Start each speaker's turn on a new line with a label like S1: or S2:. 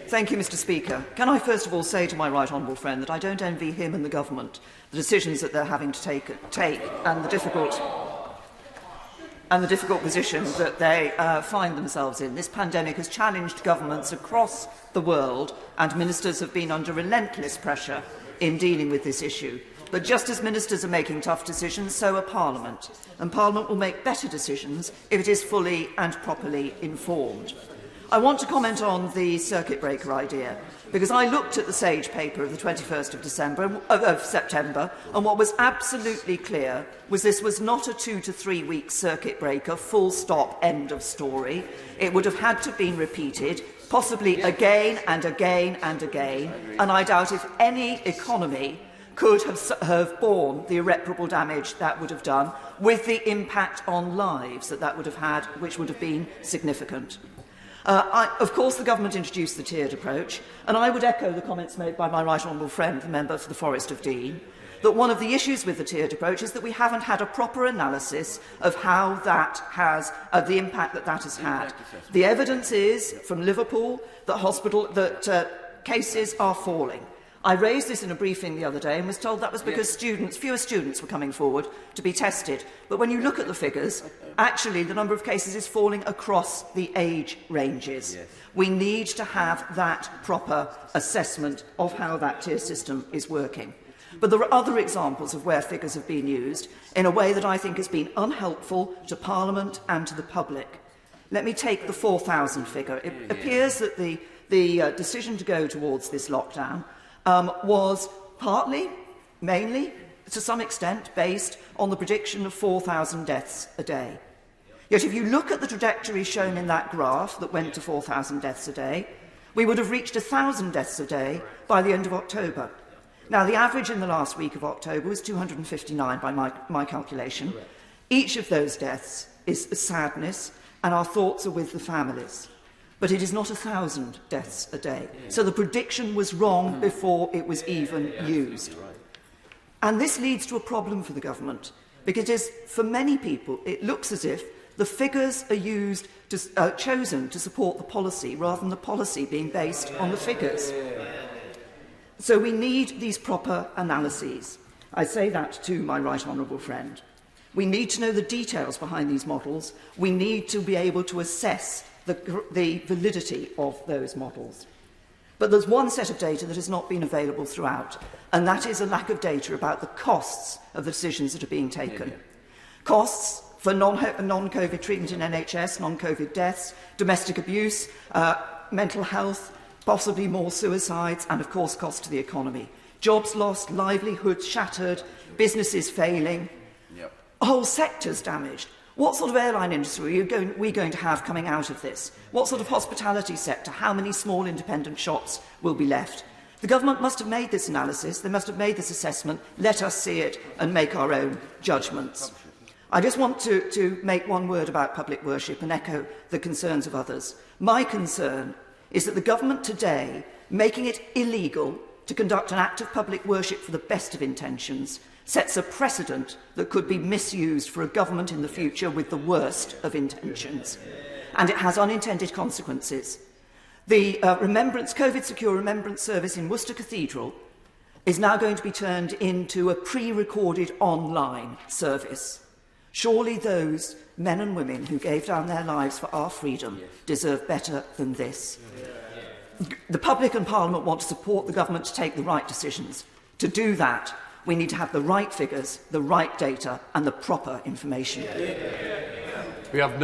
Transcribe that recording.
S1: Thank you, Mr. Speaker. Can I first of all say to my right honourable friend that I don't envy him and the government the decisions that they're having to take and the difficult position that they find themselves in. This pandemic has challenged governments across the world, and ministers have been under relentless pressure in dealing with this issue. But just as ministers are making tough decisions, so are Parliament. And Parliament will make better decisions if it is fully and properly informed. I want to comment on the circuit breaker idea, because I looked at the SAGE paper of the 21st of September, and what was absolutely clear was this was not a 2 to 3 week circuit breaker, full stop, end of story. It would have had to have been repeated, possibly again and again and again, and I doubt if any economy could have borne the irreparable damage that would have done, with the impact on lives that would have had, which would have been significant. Of course, the government introduced the tiered approach, and I would echo the comments made by my right honourable friend, the member for the Forest of Dean, that one of the issues with the tiered approach is that we haven't had a proper analysis of how that has, the impact that has had. The evidence is, from Liverpool, that cases are falling. I raised this in a briefing the other day and was told that was because fewer students were coming forward to be tested. But when you look at the figures, actually the number of cases is falling across the age ranges. Yes. We need to have that proper assessment of how that tier system is working. But there are other examples of where figures have been used in a way that I think has been unhelpful to Parliament and to the public. Let me take the 4,000 figure. It appears that the decision to go towards this lockdown was partly, mainly, to some extent, based on the prediction of 4,000 deaths a day. Yet if you look at the trajectory shown in that graph that went to 4,000 deaths a day, we would have reached 1,000 deaths a day by the end of October. Now, the average in the last week of October was 259 by my calculation. Each of those deaths is a sadness, and our thoughts are with the families. But it is not 1,000 deaths a day. So the prediction was wrong before it was even used. And this leads to a problem for the government, because for many people it looks as if the figures are chosen to support the policy rather than the policy being based on the figures. So we need these proper analyses. I say that to my right honourable friend. We need to know the details behind these models. We need to be able to assess the validity of those models. But there's one set of data that has not been available throughout, and that is a lack of data about the costs of the decisions that are being taken. Costs for non-COVID treatment in NHS, non-COVID deaths, domestic abuse, mental health, possibly more suicides, and of course cost to the economy. Jobs lost, livelihoods shattered, businesses failing, whole sectors damaged. What sort of airline industry are we going to have coming out of this? What sort of hospitality sector? How many small independent shops will be left? The government must have made this analysis, they must have made this assessment, let us see it and make our own judgments. I just want to make one word about public worship and echo the concerns of others. My concern is that the government today, making it illegal to conduct an act of public worship for the best of intentions, sets a precedent that could be misused for a government in the future with the worst of intentions. And it has unintended consequences. The COVID-secure remembrance service in Worcester Cathedral is now going to be turned into a pre-recorded online service. Surely those men and women who gave down their lives for our freedom deserve better than this. The public and Parliament want to support the government to take the right decisions. To do that, we need to have the right figures, the right data and the proper information.
S2: We have no